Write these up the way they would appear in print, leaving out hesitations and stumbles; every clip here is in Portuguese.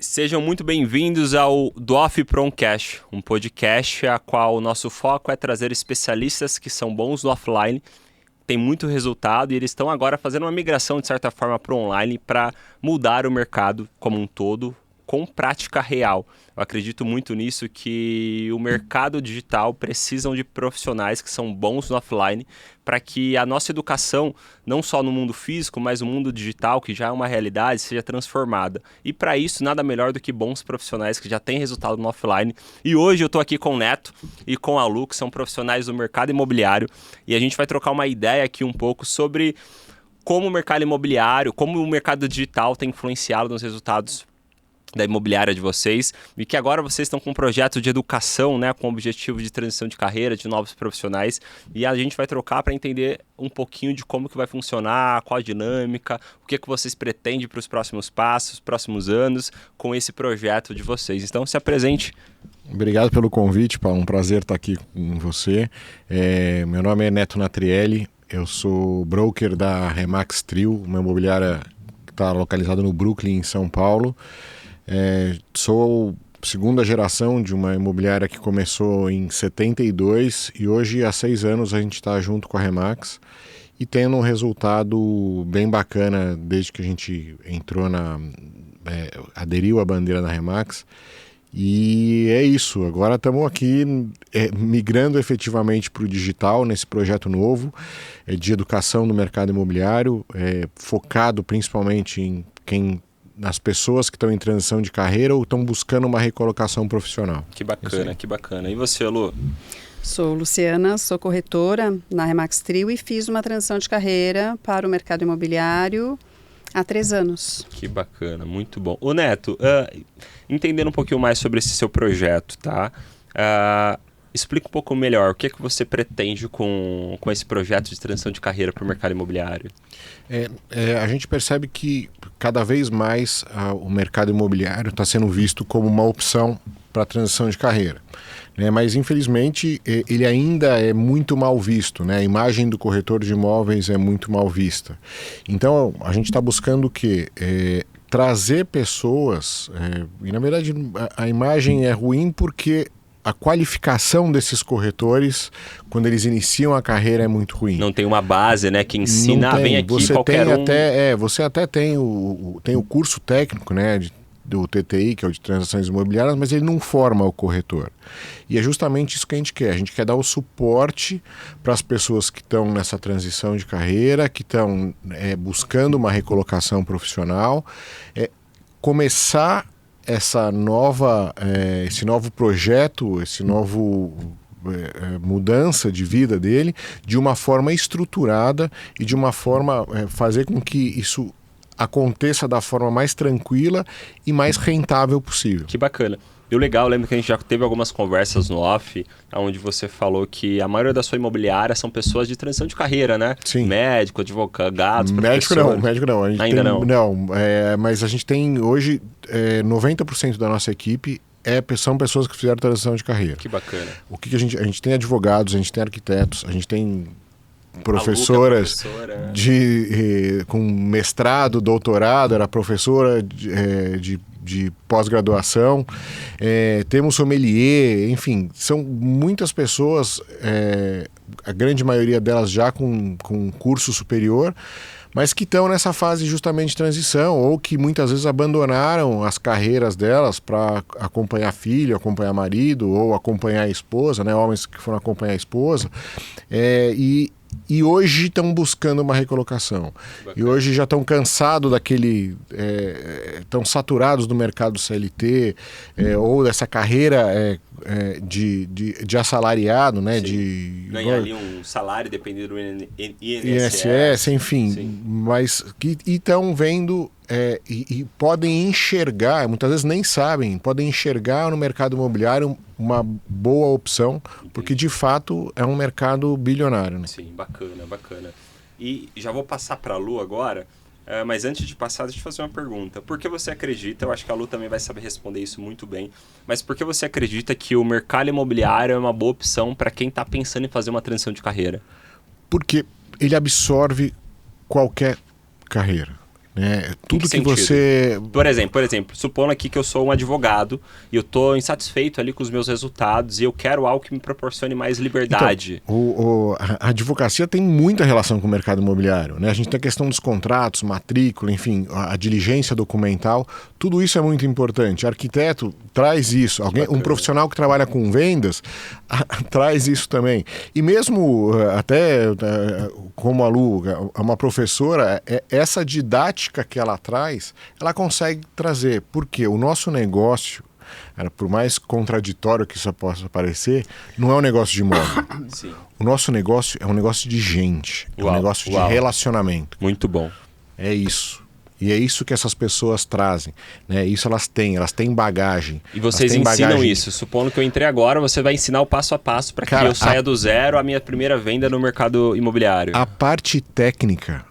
Sejam muito bem-vindos ao do Off Promcast, um podcast a qual o nosso foco é trazer especialistas que são bons no offline, tem muito resultado e eles estão agora fazendo uma migração de certa forma para o online para mudar o mercado como um todo com prática real. Eu acredito muito nisso, que o mercado digital precisam de profissionais que são bons no offline para que a nossa educação, não só no mundo físico, mas no mundo digital, que já é uma realidade, seja transformada. E para isso, nada melhor do que bons profissionais que já têm resultado no offline. E hoje eu estou aqui com o Neto e com a Lu, que são profissionais do mercado imobiliário, e a gente vai trocar uma ideia aqui um pouco sobre como o mercado imobiliário, como o mercado digital tem influenciado nos resultados da imobiliária de vocês, e que agora vocês estão com um projeto de educação, né, com o objetivo de transição de carreira, de novos profissionais, e a gente vai trocar para entender um pouquinho de como que vai funcionar, qual a dinâmica, o que vocês pretendem para os próximos passos, próximos anos, com esse projeto de vocês. Então, se apresente. Obrigado pelo convite, Paulo. Um prazer estar aqui com você. Meu nome é Neto Natrielli, eu sou broker da Remax Trio, uma imobiliária que está localizada no Brooklyn, em São Paulo. Sou segunda geração de uma imobiliária que começou em 72 e hoje há 6 anos a gente está junto com a Remax e tendo um resultado bem bacana desde que a gente entrou aderiu à bandeira da Remax. E é isso, agora estamos aqui migrando efetivamente para o digital nesse projeto novo de educação no mercado imobiliário, focado principalmente nas pessoas que estão em transição de carreira ou estão buscando uma recolocação profissional. Que bacana, que bacana. E você, Lu? Sou Luciana, sou corretora na Remax Trio e fiz uma transição de carreira para o mercado imobiliário há 3 anos. Que bacana, muito bom. Ô Neto, entendendo um pouquinho mais sobre esse seu projeto, tá? Explica um pouco melhor, o que você pretende com esse projeto de transição de carreira para o mercado imobiliário? A gente percebe que cada vez mais o mercado imobiliário está sendo visto como uma opção para a transição de carreira, né? Mas infelizmente ele ainda é muito mal visto, né? A imagem do corretor de imóveis é muito mal vista. Então a gente está buscando o quê? Trazer pessoas, e na verdade a imagem é ruim porque a qualificação desses corretores, quando eles iniciam a carreira, é muito ruim. Não tem uma base, né, que ensina, vem aqui você qualquer tem um... Você até tem o curso técnico, né, do TTI, que é o de transações imobiliárias, mas ele não forma o corretor. E é justamente isso que a gente quer. A gente quer dar o suporte para as pessoas que estão nessa transição de carreira, que estão buscando uma recolocação profissional, começar esse novo projeto, mudança de vida dele de uma forma estruturada e de uma forma fazer com que isso aconteça da forma mais tranquila e mais rentável possível. Que bacana. E o legal, eu lembro que a gente já teve algumas conversas no off, onde você falou que a maioria da sua imobiliária são pessoas de transição de carreira, né? Sim. Médico, advogados, médico não. Ainda não. Não, mas a gente tem hoje 90% da nossa equipe são pessoas que fizeram transição de carreira. Que bacana. O que a gente tem advogados, a gente tem arquitetos, a gente tem professoras com mestrado, doutorado, era professora de pós-graduação, temos sommelier, enfim, são muitas pessoas, a grande maioria delas já com curso superior, mas que estão nessa fase justamente de transição, ou que muitas vezes abandonaram as carreiras delas para acompanhar filho, acompanhar marido, ou acompanhar a esposa, né? Homens que foram acompanhar a esposa, e hoje estão buscando uma recolocação. Bacana. E hoje já estão cansados estão saturados do mercado CLT, ou dessa carreira de assalariado, né? De ganhar ali um salário dependendo do INSS, enfim. Sim. Mas que estão vendo e podem enxergar, muitas vezes nem sabem, podem enxergar no mercado imobiliário uma boa opção, porque de fato é um mercado bilionário, né? Sim, bacana. E já vou passar para a Lu agora, mas antes de passar, deixa eu fazer uma pergunta. Por que você acredita, eu acho que a Lu também vai saber responder isso muito bem, mas por que você acredita que o mercado imobiliário é uma boa opção para quem está pensando em fazer uma transição de carreira? Porque ele absorve qualquer carreira. né? Tudo que sentido? você... Por exemplo, supondo aqui que eu sou um advogado e eu estou insatisfeito ali com os meus resultados e eu quero algo que me proporcione mais liberdade. Então, a advocacia tem muita relação com o mercado imobiliário, né? A gente tem a questão dos contratos, matrícula, enfim, a diligência documental, tudo isso é muito importante. Arquiteto traz isso, um profissional que trabalha com vendas traz isso também. E mesmo até como a Lu, uma professora, essa didática que ela traz, ela consegue trazer, porque o nosso negócio, por mais contraditório que isso possa parecer, não é um negócio de imóvel. Sim. O nosso negócio é um negócio de gente, é um negócio de relacionamento. Muito bom. É isso. E é isso que essas pessoas trazem, né? Isso elas têm bagagem. E vocês ensinam isso. Supondo que eu entrei agora, você vai ensinar o passo a passo para que eu saia do zero a minha primeira venda no mercado imobiliário. A parte técnica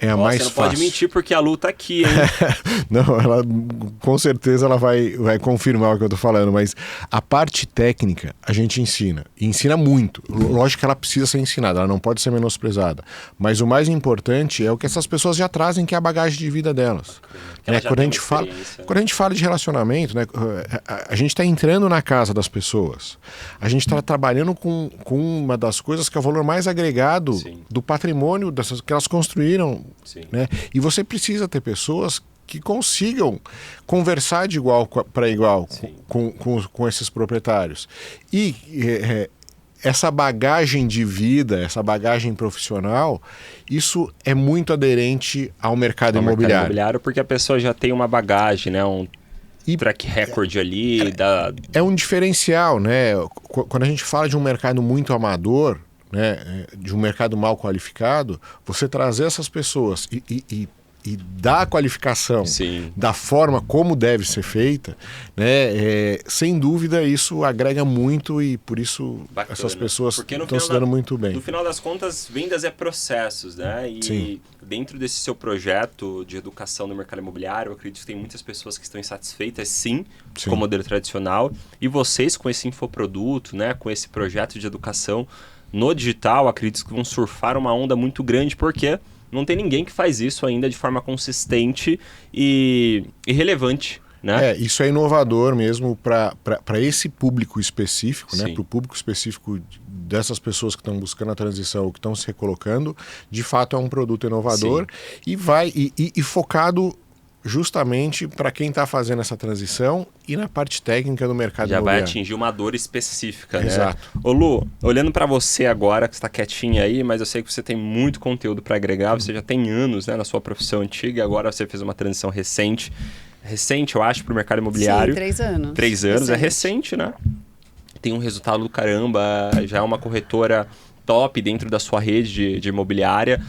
é a mais fácil. Você não pode mentir porque a Lu tá aqui, hein? Não, ela com certeza ela vai confirmar o que eu tô falando, mas a parte técnica a gente ensina, e ensina muito. Lógico que ela precisa ser ensinada, ela não pode ser menosprezada, mas o mais importante é o que essas pessoas já trazem, que é a bagagem de vida delas. Quando a gente fala de relacionamento, né, a gente está entrando na casa das pessoas, a gente está trabalhando com uma das coisas que é o valor mais agregado do patrimônio que elas construíram. Né? E você precisa ter pessoas que consigam conversar de igual para igual com esses proprietários. E essa bagagem de vida, essa bagagem profissional, isso é muito aderente ao mercado imobiliário. Porque a pessoa já tem uma bagagem, né? Um track record ali. É um diferencial, né? Quando a gente fala de um mercado muito amador, né, de um mercado mal qualificado, você trazer essas pessoas e dar a qualificação da forma como deve ser feita, né, sem dúvida isso agrega muito, e por isso essas pessoas estão se dando muito bem. No final das contas, vendas é processos, né? E dentro desse seu projeto de educação no mercado imobiliário, eu acredito que tem muitas pessoas que estão insatisfeitas, sim, com o modelo tradicional, e vocês com esse infoproduto, né, com esse projeto de educação no digital, acredito que vão surfar uma onda muito grande, porque não tem ninguém que faz isso ainda de forma consistente e relevante, né? Isso é inovador mesmo para esse público específico, né? Para o público específico dessas pessoas que estão buscando a transição ou que estão se recolocando. De fato é um produto inovador e focado justamente para quem está fazendo essa transição e na parte técnica do mercado imobiliário. Já vai atingir uma dor específica, né? Exato. Ô Lu, olhando para você agora, que está quietinha aí, mas eu sei que você tem muito conteúdo para agregar, você já tem anos, né, na sua profissão antiga, e agora você fez uma transição recente, eu acho, para o mercado imobiliário. Sim, 3 anos. 3 anos, é recente, né? Tem um resultado do caramba, já é uma corretora top dentro da sua rede de imobiliária.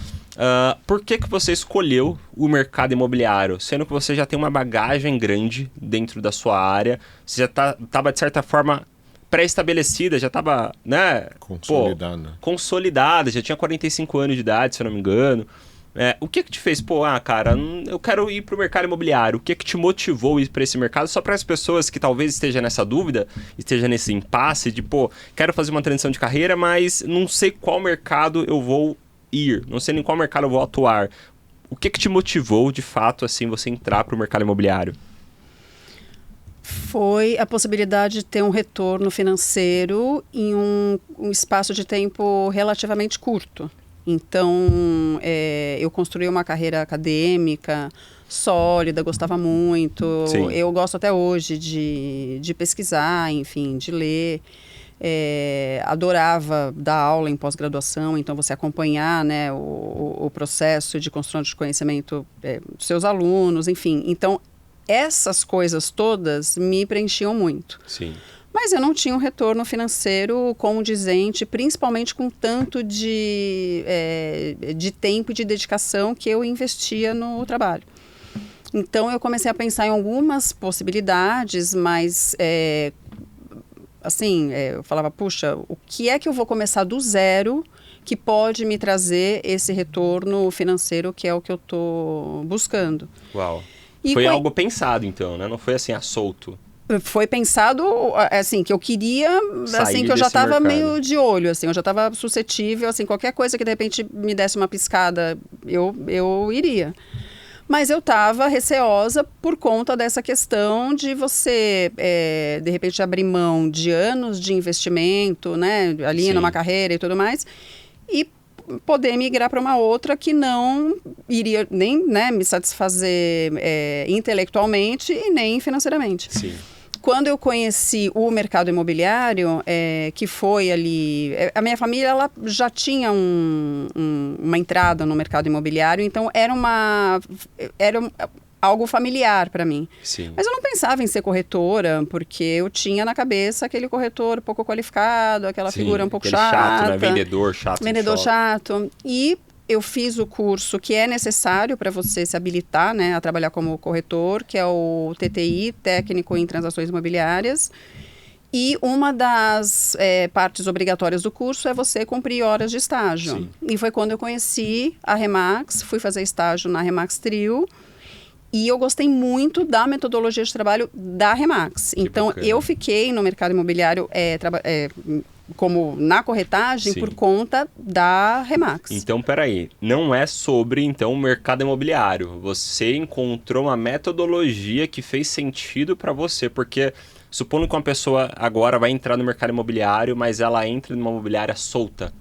Por que você escolheu o mercado imobiliário? Sendo que você já tem uma bagagem grande dentro da sua área, você já estava, de certa forma, pré-estabelecida, já estava, né? Consolidada, já tinha 45 anos de idade, se eu não me engano. O que te fez, cara, eu quero ir para o mercado imobiliário? O que te motivou a ir para esse mercado? Só para as pessoas que talvez estejam nessa dúvida, esteja nesse impasse de, quero fazer uma transição de carreira, mas não sei qual mercado eu vou ir, não sei em qual mercado eu vou atuar. O que te motivou, de fato, assim, você entrar para o mercado imobiliário? Foi a possibilidade de ter um retorno financeiro em um espaço de tempo relativamente curto. Então, eu construí uma carreira acadêmica sólida, gostava muito. Eu gosto até hoje de pesquisar, enfim, de ler. Adorava dar aula em pós-graduação, então você acompanhar, né, o processo de construção de conhecimento dos seus alunos, enfim. Então, essas coisas todas me preenchiam muito. Sim. Mas eu não tinha um retorno financeiro condizente, principalmente com tanto de tempo e de dedicação que eu investia no trabalho. Então, eu comecei a pensar em algumas possibilidades, mas... eu falava, puxa, o que é que eu vou começar do zero que pode me trazer esse retorno financeiro que é o que eu estou buscando? Uau. Foi algo pensado, então, né? Não foi assim, solto. Foi pensado, assim, que eu queria, assim, que eu já estava meio de olho, assim, eu já estava suscetível, assim, qualquer coisa que de repente me desse uma piscada, eu iria. Mas eu estava receosa por conta dessa questão de você, de repente, abrir mão de anos de investimento, né, ali Sim. numa carreira e tudo mais, e poder migrar para uma outra que não iria nem, né, me satisfazer intelectualmente e nem financeiramente. Sim. Quando eu conheci o mercado imobiliário, que foi ali... a minha família ela já tinha uma entrada no mercado imobiliário, então era algo familiar para mim. Sim. Mas eu não pensava em ser corretora, porque eu tinha na cabeça aquele corretor pouco qualificado, aquela Sim, figura um pouco aquele chato, né? Vendedor chato. Vendedor chato. E eu fiz o curso que é necessário para você se habilitar, né, a trabalhar como corretor, que é o TTI, Técnico em Transações Imobiliárias. E uma das partes obrigatórias do curso é você cumprir horas de estágio. Sim. E foi quando eu conheci a Remax, fui fazer estágio na Remax Trio. E eu gostei muito da metodologia de trabalho da Remax. Então, bacana. eu fiquei no mercado imobiliário como na corretagem Sim. por conta da Remax. Então, peraí, não é sobre, então, o mercado imobiliário. Você encontrou uma metodologia que fez sentido para você, porque supondo que uma pessoa agora vai entrar no mercado imobiliário, mas ela entra numa imobiliária solta,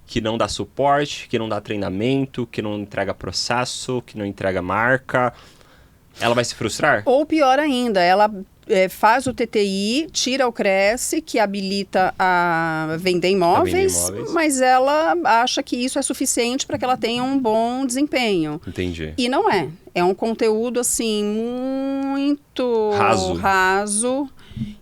que não dá suporte, que não dá treinamento, que não entrega processo, que não entrega marca, ela vai se frustrar? Ou pior ainda, ela faz o TTI, tira o Cresce, que habilita a vender imóveis, mas ela acha que isso é suficiente para que ela tenha um bom desempenho. Entendi. E não é. É um conteúdo, assim, muito raso.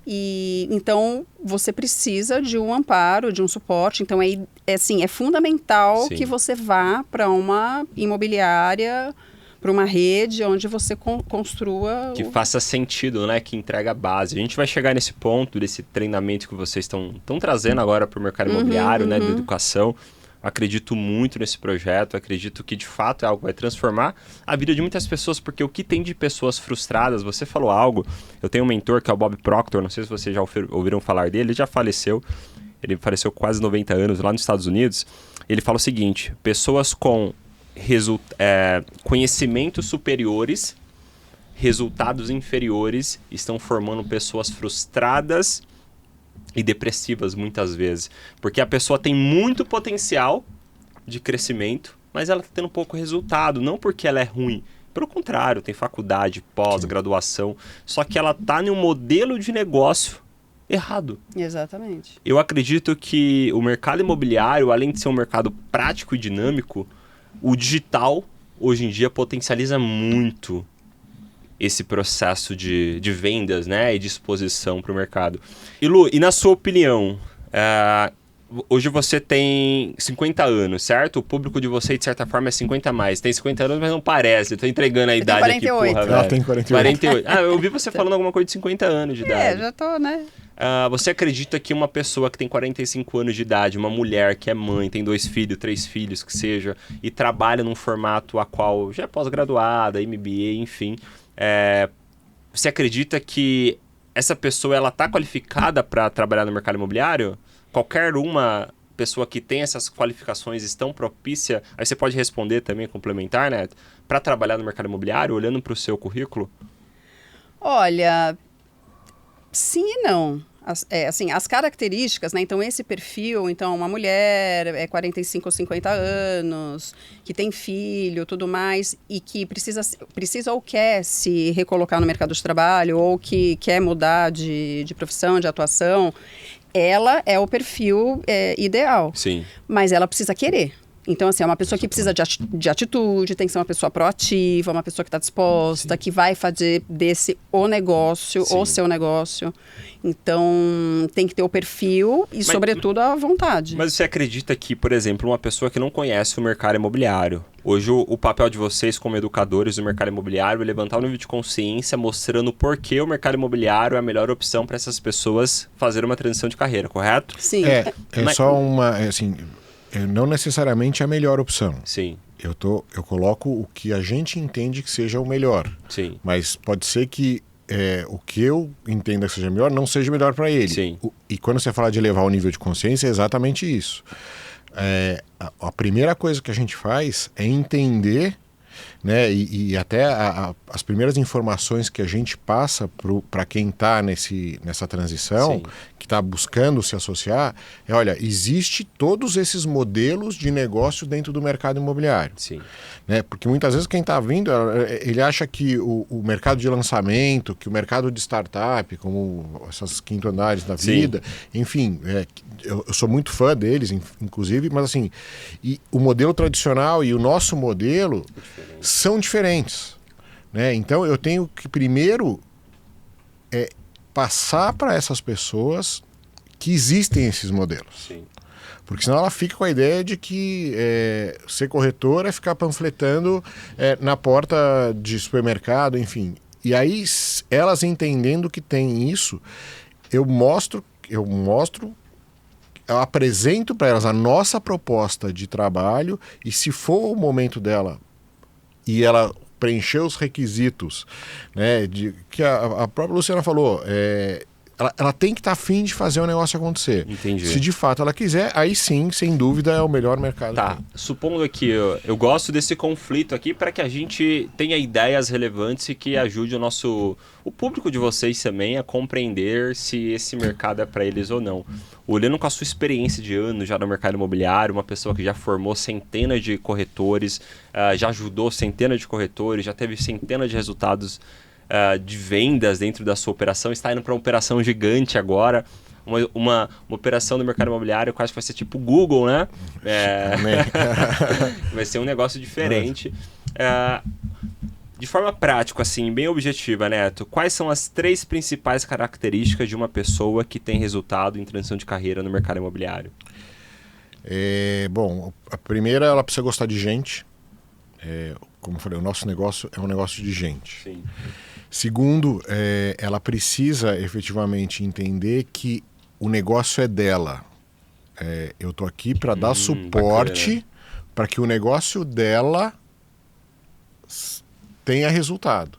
E então você precisa de um amparo, de um suporte. Então é fundamental Sim. que você vá para uma imobiliária, para uma rede onde você construa... Que faça sentido, né? Que entrega a base. A gente vai chegar nesse ponto, desse treinamento que vocês estão trazendo agora para o mercado imobiliário, né? Da educação. Eu acredito muito nesse projeto, acredito que de fato é algo que vai transformar a vida de muitas pessoas, porque o que tem de pessoas frustradas, você falou algo, eu tenho um mentor que é o Bob Proctor, não sei se vocês já ouviram falar dele, ele já faleceu, ele faleceu com quase 90 anos lá nos Estados Unidos. Ele fala o seguinte: pessoas com conhecimentos superiores, resultados inferiores, estão formando pessoas frustradas e depressivas muitas vezes. Porque a pessoa tem muito potencial de crescimento, mas ela está tendo pouco resultado. Não porque ela é ruim. Pelo contrário, tem faculdade, pós-graduação. Só que ela está em um modelo de negócio errado. Exatamente. Eu acredito que o mercado imobiliário, além de ser um mercado prático e dinâmico, o digital, hoje em dia, potencializa muito esse processo de vendas, né, e de exposição para o mercado. E Lu, e na sua opinião, hoje você tem 50 anos, certo? O público de você, de certa forma, é 50 a mais. Tem 50 anos, mas não parece. Eu tô entregando a idade 48. aqui, porra, velho. Ela tem 48. Eu ouvi você falando alguma coisa de 50 anos de idade. Já tô, né? Você acredita que uma pessoa que tem 45 anos de idade, uma mulher que é mãe, tem 2 filhos, 3 filhos, que seja, e trabalha num formato a qual já é pós-graduada, MBA, enfim, você acredita que essa pessoa ela está qualificada para trabalhar no mercado imobiliário? Qualquer uma pessoa que tem essas qualificações estão propícia, aí você pode responder também, complementar, né? Para trabalhar no mercado imobiliário, olhando para o seu currículo? Olha, sim e não. As características, né? Então, esse perfil, então, uma mulher, 45 ou 50 anos, que tem filho, tudo mais, e que precisa ou quer se recolocar no mercado de trabalho, ou que quer mudar de profissão, de atuação, ela é o perfil ideal. Sim. Mas ela precisa querer. Então, assim, é uma pessoa que precisa de atitude, tem que ser uma pessoa proativa, uma pessoa que está disposta, Sim. que vai fazer desse o negócio, Sim. o seu negócio. Então, tem que ter o perfil e, sobretudo, a vontade. Mas você acredita que, por exemplo, uma pessoa que não conhece o mercado imobiliário, hoje o papel de vocês como educadores do mercado imobiliário é levantar o nível de consciência, mostrando por que o mercado imobiliário é a melhor opção para essas pessoas fazerem uma transição de carreira, correto? Sim. Só uma... assim, não necessariamente a melhor opção. Sim. Eu coloco o que a gente entende que seja o melhor. Sim. Mas pode ser que o que eu entenda que seja melhor não seja melhor para ele. Sim. E quando você fala de elevar o nível de consciência, é exatamente isso. A primeira coisa que a gente faz é entender né? E até as primeiras informações que a gente passa para quem está nessa transição, que está buscando se associar, olha, existe todos esses modelos de negócio dentro do mercado imobiliário. Sim. Né? Porque muitas vezes quem está vindo, ele acha que o mercado de lançamento, que o mercado de startup, como essas quinto andares da vida, enfim, eu sou muito fã deles, inclusive, mas assim, e o modelo tradicional e o nosso modelo são diferentes. Né? Então eu tenho que primeiro passar para essas pessoas que existem esses modelos. Sim. Porque senão ela fica com a ideia de que ser corretor é ficar panfletando na porta de supermercado, enfim. E aí, elas entendendo que tem isso, eu apresento para elas a nossa proposta de trabalho, e se for o momento dela e ela preencher os requisitos, né, que a própria Luciana falou, ela tem que estar afim de fazer o negócio acontecer. Entendi. Se de fato ela quiser, aí sim, sem dúvida, é o melhor mercado. Tá, supondo que eu gosto desse conflito aqui para que a gente tenha ideias relevantes e que ajude o público de vocês também a compreender se esse mercado é para eles ou não. Olhando com a sua experiência de anos já no mercado imobiliário, uma pessoa que já formou centenas de corretores, já ajudou centenas de corretores, já teve centenas de resultados de vendas dentro da sua operação, está indo para uma operação gigante agora, uma operação no mercado imobiliário quase que vai ser tipo Google, né? Vai ser um negócio diferente. De forma prática, assim, bem objetiva, Neto, quais são as 3 principais características de uma pessoa que tem resultado em transição de carreira no mercado imobiliário? Bom, a primeira, ela precisa gostar de gente. Como eu falei, o nosso negócio é um negócio de gente. Sim. Segundo, ela precisa efetivamente entender que o negócio é dela. Eu estou aqui para dar suporte para que o negócio dela tenha resultado.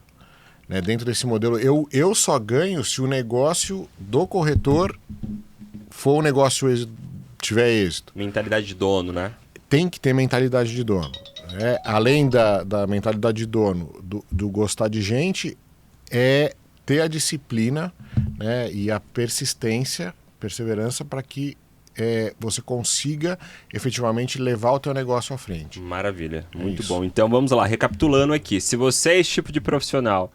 Né? Dentro desse modelo, eu só ganho se o negócio do corretor for um negócio tiver êxito. Mentalidade de dono, né? Tem que ter mentalidade de dono. Além da mentalidade de dono, do gostar de gente, ter a disciplina, né, e a perseverança para que você consiga efetivamente levar o teu negócio à frente. Maravilha, muito bom. Então vamos lá, recapitulando aqui. Se você é esse tipo de profissional,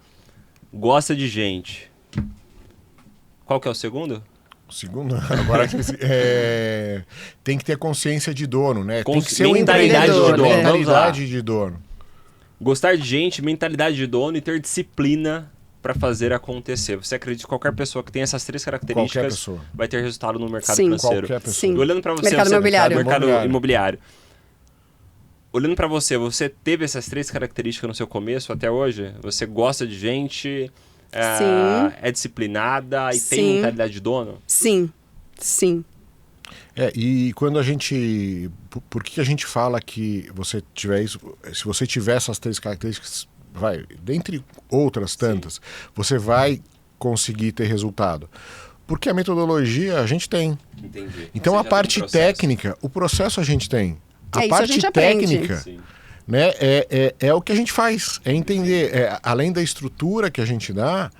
gosta de gente, qual que é o segundo? O segundo, agora tem que ter consciência de dono, né? Tem que ser uma mentalidade de dono. Mentalidade de dono. Gostar de gente, mentalidade de dono e ter disciplina para fazer acontecer. Você acredita que qualquer pessoa que tem essas 3 características vai ter resultado no mercado financeiro? Qualquer pessoa. Sim. Olhando para você, mercado imobiliário. Olhando para você, você teve essas 3 características no seu começo até hoje? Você gosta de gente, é disciplinada e tem mentalidade de dono? Sim. E quando a gente... Por que a gente fala que você tiver isso? Se você tiver essas 3 características, dentre outras tantas, você vai conseguir ter resultado. Porque a metodologia a gente tem. Entendi. Então a parte técnica, o processo a gente tem. A parte técnica, né, é o que a gente faz. É entender, além da estrutura que a gente dá,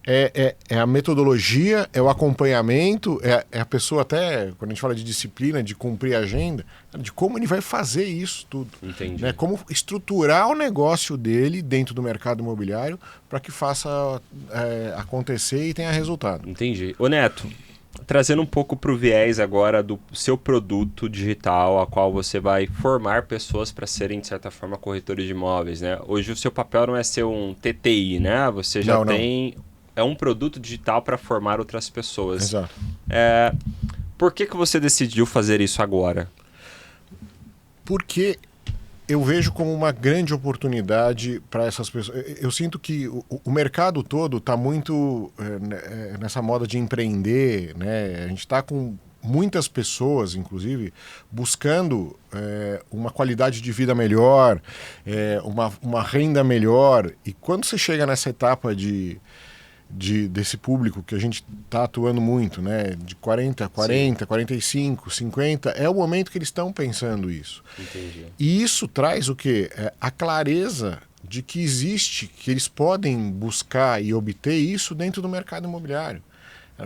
é a metodologia, é o acompanhamento, é a pessoa até, quando a gente fala de disciplina, de cumprir a agenda, de como ele vai fazer isso tudo. Entendi. Né? Como estruturar o negócio dele dentro do mercado imobiliário para que faça acontecer e tenha resultado. Entendi. Ô Neto, trazendo um pouco para o viés agora do seu produto digital, a qual você vai formar pessoas para serem, de certa forma, corretores de imóveis, né? Hoje o seu papel não é ser um TTI, né? Você já tem... É um produto digital para formar outras pessoas. Exato. Por que você decidiu fazer isso agora? Porque eu vejo como uma grande oportunidade para essas pessoas. Eu sinto que o mercado todo está muito nessa moda de empreender, né? A gente está com muitas pessoas, inclusive, buscando uma qualidade de vida melhor, uma renda melhor. E quando você chega nessa etapa desse público que a gente está atuando muito, né? De 40, 45, 50, é o momento que eles estão pensando isso. Entendi. E isso traz o quê? A clareza de que que eles podem buscar e obter isso dentro do mercado imobiliário.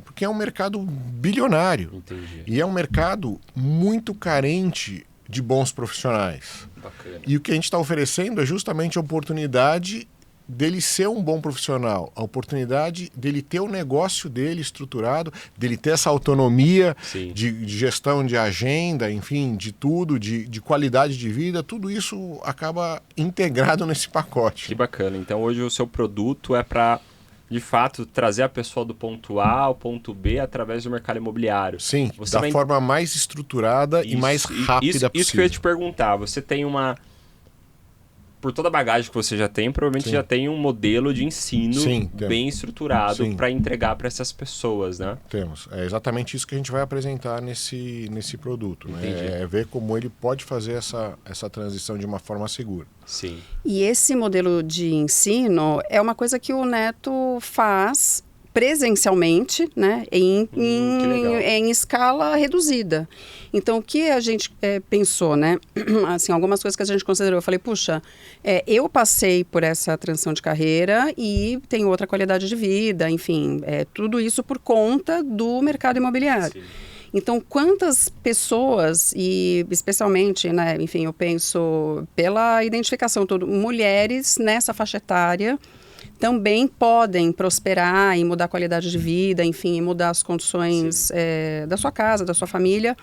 Porque é um mercado bilionário. Entendi. E é um mercado muito carente de bons profissionais. Bacana. E o que a gente está oferecendo é justamente a oportunidade dele ser um bom profissional, a oportunidade dele ter o negócio dele estruturado, dele ter essa autonomia de gestão de agenda, enfim, de tudo, de qualidade de vida, tudo isso acaba integrado nesse pacote. Que bacana. Então hoje o seu produto é para, de fato, trazer a pessoa do ponto A ao ponto B através do mercado imobiliário. Sim, da forma mais estruturada e mais rápida possível. Isso que eu ia te perguntar. Você tem uma... Por toda a bagagem que você já tem, provavelmente já tem um modelo de ensino bem estruturado para entregar para essas pessoas, né? Temos. É exatamente isso que a gente vai apresentar nesse produto. Né? É ver como ele pode fazer essa transição de uma forma segura. Sim. E esse modelo de ensino é uma coisa que o Neto faz presencialmente, né, em escala reduzida. Então, o que a gente pensou, né, assim, algumas coisas que a gente considerou, eu falei, puxa, eu passei por essa transição de carreira e tenho outra qualidade de vida, enfim, tudo isso por conta do mercado imobiliário. Sim. Então, quantas pessoas, e especialmente, né, enfim, eu penso pela identificação, mulheres nessa faixa etária, também podem prosperar e mudar a qualidade de vida, enfim, mudar as condições da sua casa, da sua família,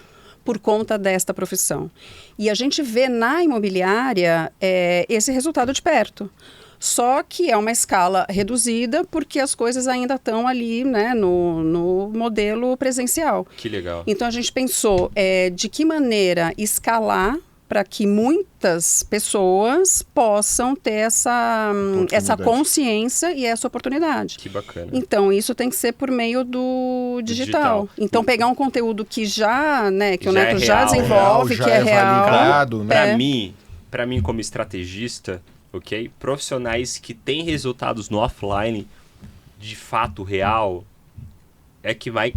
por conta desta profissão. E a gente vê na imobiliária esse resultado de perto. Só que é uma escala reduzida, porque as coisas ainda estão ali, né, no modelo presencial. Que legal. Então a gente pensou de que maneira escalar para que muitas pessoas possam ter essa consciência e essa oportunidade. Que bacana. Então, isso tem que ser por meio do digital. Então, pegar um conteúdo que já, né, que o Neto já desenvolve, que é real. Validado, né? Para mim, como estrategista, ok? Profissionais que têm resultados no offline, de fato real,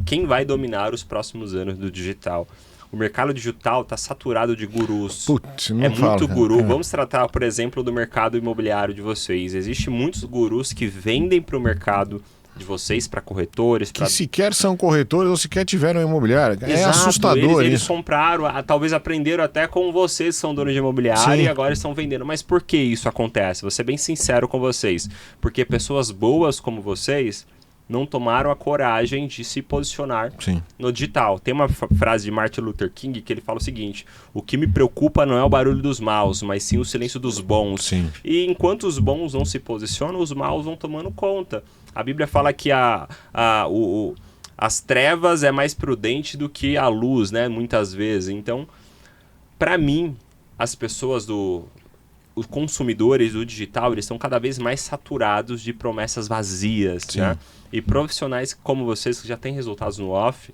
quem vai dominar os próximos anos do digital. O mercado digital está saturado de gurus. Putz, não muito guru. Vamos tratar, por exemplo, do mercado imobiliário de vocês. Existem muitos gurus que vendem para o mercado de vocês, para corretores. Que sequer são corretores ou sequer tiveram imobiliário. Exato, é assustador eles compraram, talvez aprenderam até com vocês que são donos de imobiliário e agora estão vendendo. Mas por que isso acontece? Vou ser bem sincero com vocês. Porque pessoas boas como vocês não tomaram a coragem de se posicionar no digital. Tem uma frase de Martin Luther King que ele fala o seguinte: o que me preocupa não é o barulho dos maus, mas sim o silêncio dos bons. E enquanto os bons não se posicionam, os maus vão tomando conta. A Bíblia fala que as trevas é mais prudente do que a luz, né? Muitas vezes. Então, para mim, as pessoas os consumidores do digital, eles estão cada vez mais saturados de promessas vazias, né? E profissionais como vocês, que já têm resultados no off,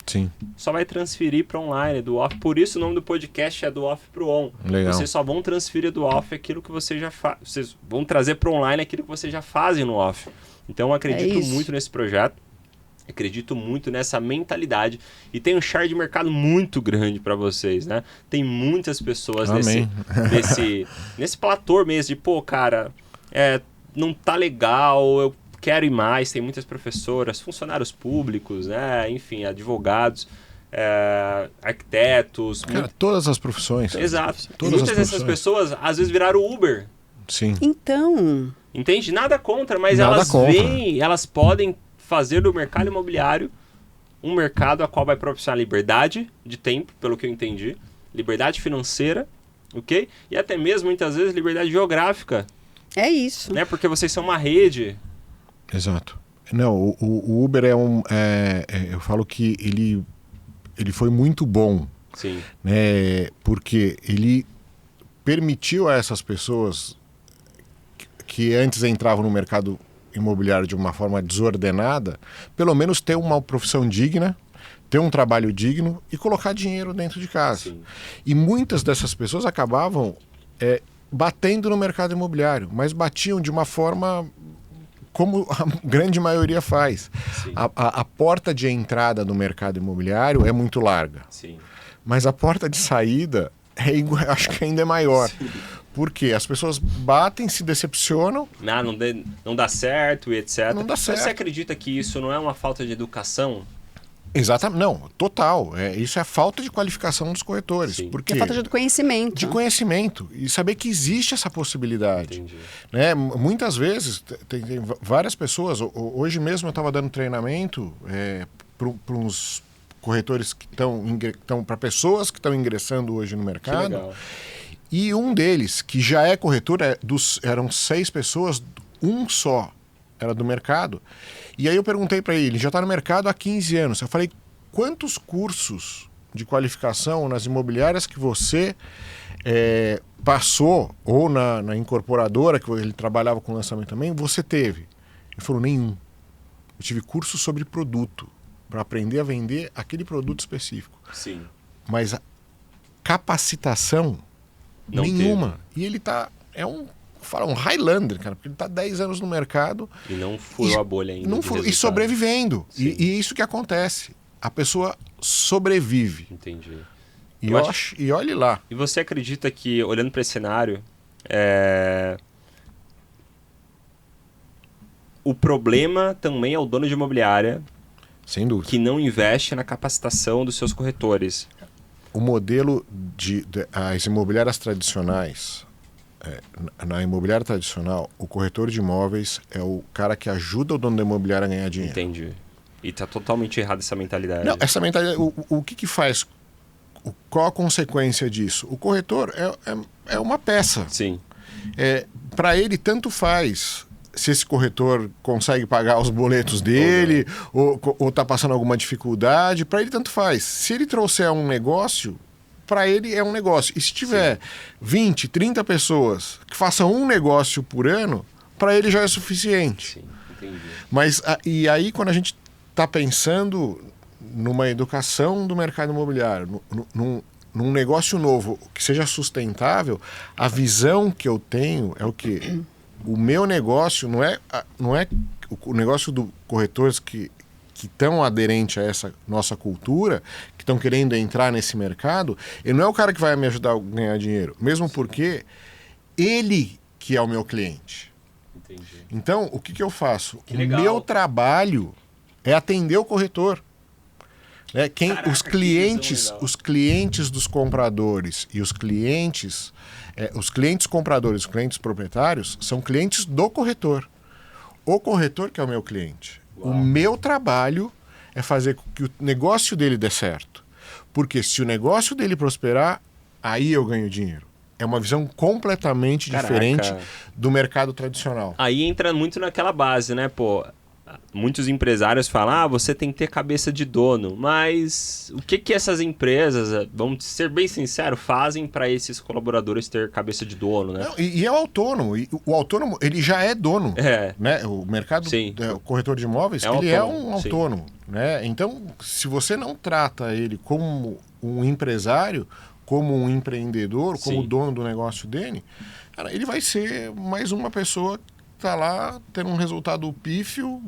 só vai transferir para online, do off. Por isso o nome do podcast é do off para o on. Legal. Vocês só vão transferir do off aquilo que você já faz. Vocês vão trazer para online aquilo que vocês já fazem no off. Então eu acredito muito nesse projeto. Acredito muito nessa mentalidade e tem um share de mercado muito grande para vocês, né? Tem muitas pessoas nesse platô mesmo de, pô, cara, não tá legal, eu quero ir mais. Tem muitas professoras, funcionários públicos, né? Enfim, advogados, arquitetos. Cara, todas as profissões. Exato. Muitas dessas pessoas às vezes viraram Uber. Sim. Então... Entende? Nada contra, mas elas podem fazer do mercado imobiliário um mercado a qual vai proporcionar liberdade de tempo, pelo que eu entendi, liberdade financeira, ok? E até mesmo, muitas vezes, liberdade geográfica. É isso. Né? Porque vocês são uma rede. Exato. Não, o Uber eu falo que ele foi muito bom. Sim. Né? Porque ele permitiu a essas pessoas que antes entravam no mercado imobiliário de uma forma desordenada, pelo menos ter uma profissão digna, ter um trabalho digno e colocar dinheiro dentro de casa. Sim. E muitas dessas pessoas acabavam batendo no mercado imobiliário, mas batiam de uma forma como a grande maioria faz. A porta de entrada do mercado imobiliário é muito larga, Sim. mas a porta de saída acho que ainda é maior. Sim. Porque as pessoas batem, se decepcionam. Não dá certo e etc. Não dá certo. Você acredita que isso não é uma falta de educação? Exatamente, não, total. Isso é a falta de qualificação dos corretores. Sim. Porque É falta de conhecimento. de conhecimento e saber que existe essa possibilidade. Entendi. Né? Muitas vezes, tem várias pessoas, hoje mesmo eu estava dando treinamento para uns corretores que estão para pessoas que estão ingressando hoje no Que mercado. legal. E um deles, que já é corretor, eram 6 pessoas, um só era do mercado. E aí eu perguntei para ele já está no mercado há 15 anos. Eu falei, quantos cursos de qualificação nas imobiliárias que você passou, ou na incorporadora, que ele trabalhava com lançamento também, você teve? Ele falou, nenhum. Eu tive curso sobre produto, para aprender a vender aquele produto específico. Sim. Mas a capacitação, Não nenhuma. E ele é um Highlander, cara, porque ele está 10 anos no mercado. E não furou a bolha ainda. Não furou, e sobrevivendo. E isso que acontece. A pessoa sobrevive. Entendi. E olhe lá. E você acredita que, olhando para esse cenário, o problema também é o dono de imobiliária Sem dúvida. que não investe na capacitação dos seus corretores? O modelo as imobiliárias tradicionais, na imobiliária tradicional, o corretor de imóveis é o cara que ajuda o dono da imobiliária a ganhar dinheiro. Entendi. E tá totalmente errada essa mentalidade. Não, essa mentalidade, o que faz? Qual a consequência disso? O corretor é uma peça. Sim. Para ele, tanto faz se esse corretor consegue pagar os boletos dele ou está passando alguma dificuldade. Para ele, tanto faz. Se ele trouxer um negócio, para ele é um negócio. E se tiver 20, 30 pessoas que façam um negócio por ano, para ele já é suficiente. Sim, entendi. Mas e aí, quando a gente está pensando numa educação do mercado imobiliário, num negócio novo que seja sustentável, a visão que eu tenho é o quê? O meu negócio não é o negócio dos corretores que estão aderentes a essa nossa cultura, que estão querendo entrar nesse mercado, ele não é o cara que vai me ajudar a ganhar dinheiro, mesmo porque ele que é o meu cliente. Entendi. Então, o que eu faço? Que legal. Meu trabalho é atender o corretor. Caraca, os que clientes, visão legal. os clientes dos compradores e os clientes compradores, os clientes proprietários, são clientes do corretor. O corretor que é o meu cliente. Uau. O meu trabalho é fazer com que o negócio dele dê certo. Porque se o negócio dele prosperar, aí eu ganho dinheiro. É uma visão completamente diferente do mercado tradicional. Aí entra muito naquela base, né, pô? Muitos empresários falam, você tem que ter cabeça de dono, mas o que essas empresas, vamos ser bem sinceros, fazem para esses colaboradores ter cabeça de dono, né? Não, e é o autônomo. E o autônomo, ele já é dono. Né? O mercado, o corretor de imóveis, ele é um autônomo. Né? Então, se você não trata ele como um empresário, como um empreendedor, como dono do negócio dele, cara, ele vai ser mais uma pessoa tá lá tendo um resultado pífio,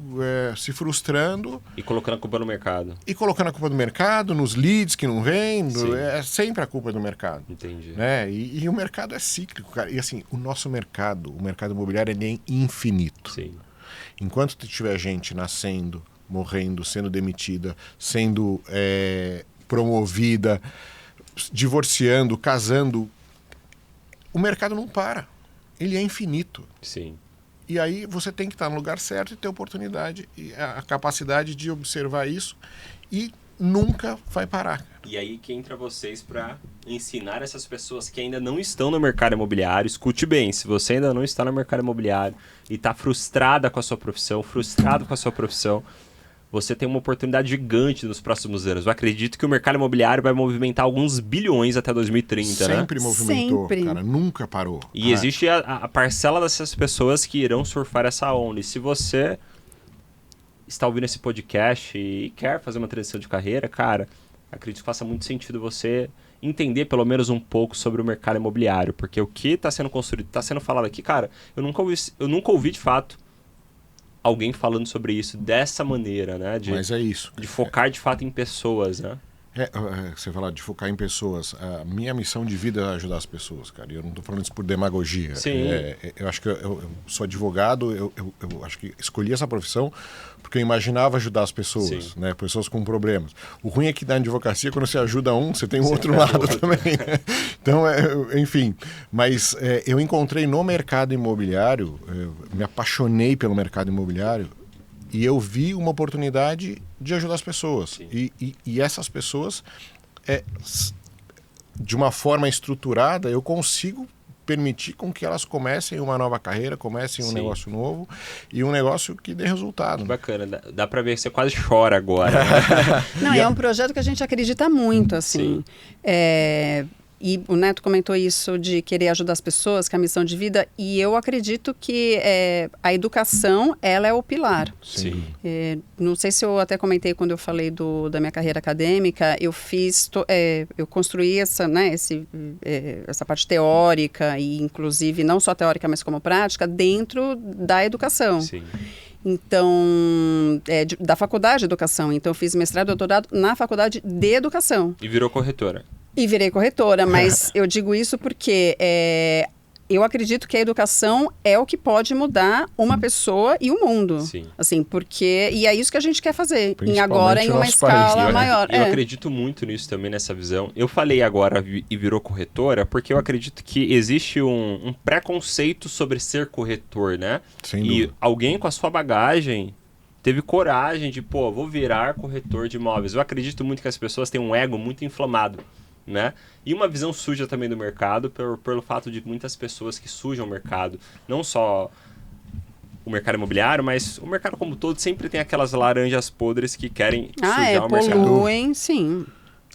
se frustrando. E colocando a culpa no mercado. E colocando a culpa do mercado, nos leads que não vêm, é sempre a culpa do mercado. Entendi. Né? E o mercado é cíclico, cara. E assim, o nosso mercado, o mercado imobiliário, ele é infinito. Sim. Enquanto tiver gente nascendo, morrendo, sendo demitida, sendo promovida, divorciando, casando, o mercado não para. Ele é infinito. Sim. E aí você tem que estar no lugar certo e ter oportunidade e a capacidade de observar isso e nunca vai parar. E aí que entra vocês para ensinar essas pessoas que ainda não estão no mercado imobiliário. Escute bem, se você ainda não está no mercado imobiliário e está frustrada com a sua profissão, frustrado com a sua profissão, você tem uma oportunidade gigante nos próximos anos. Eu acredito que o mercado imobiliário vai movimentar alguns bilhões até 2030, né? Sempre movimentou, cara. Nunca parou. E existe a parcela dessas pessoas que irão surfar essa onda. E se você está ouvindo esse podcast e quer fazer uma transição de carreira, cara, acredito que faça muito sentido você entender pelo menos um pouco sobre o mercado imobiliário. Porque o que está sendo construído, está sendo falado aqui, cara, eu nunca ouvi de fato alguém falando sobre isso dessa maneira, né? Mas é isso. De focar de fato em pessoas, né? Você fala de focar em pessoas. A minha missão de vida é ajudar as pessoas, cara. E eu não estou falando isso por demagogia. Sim. Eu acho que eu sou advogado, eu acho que escolhi essa profissão porque eu imaginava ajudar as pessoas, né? Pessoas com problemas. O ruim é que na advocacia, quando você ajuda um, você tem um outro lado também. Né? Então, enfim. Mas eu encontrei no mercado imobiliário, me apaixonei pelo mercado imobiliário, e eu vi uma oportunidade de ajudar as pessoas. E essas pessoas, de uma forma estruturada, eu consigo permitir com que elas comecem uma nova carreira, comecem um negócio novo e um negócio que dê resultado. Que bacana. Dá pra ver que você quase chora agora. Né? Não, é um projeto que a gente acredita muito, assim. E o Neto comentou isso de querer ajudar as pessoas, que é a missão de vida, e eu acredito que a educação, ela é o pilar. Sim. Não sei se eu até comentei quando eu falei da minha carreira acadêmica, eu construí essa parte teórica, e inclusive não só teórica, mas como prática, dentro da educação. Sim. Então, da faculdade de educação. Então, eu fiz mestrado e doutorado na faculdade de educação. E virou corretora. E virei corretora, mas eu digo isso porque eu acredito que a educação é o que pode mudar uma pessoa e o mundo. Sim. Assim, porque... E é isso que a gente quer fazer. Principalmente Em uma escala maior. Eu acredito muito nisso também, nessa visão. Eu falei agora e virou corretora, porque eu acredito que existe um preconceito sobre ser corretor, né? Sem dúvida. E alguém com a sua bagagem teve coragem de, vou virar corretor de imóveis. Eu acredito muito que as pessoas têm um ego muito inflamado, né? E uma visão suja também do mercado pelo fato de muitas pessoas que sujam o mercado, não só o mercado imobiliário, mas o mercado como todo sempre tem aquelas laranjas podres que querem sujar o mercado. Poluem, sim.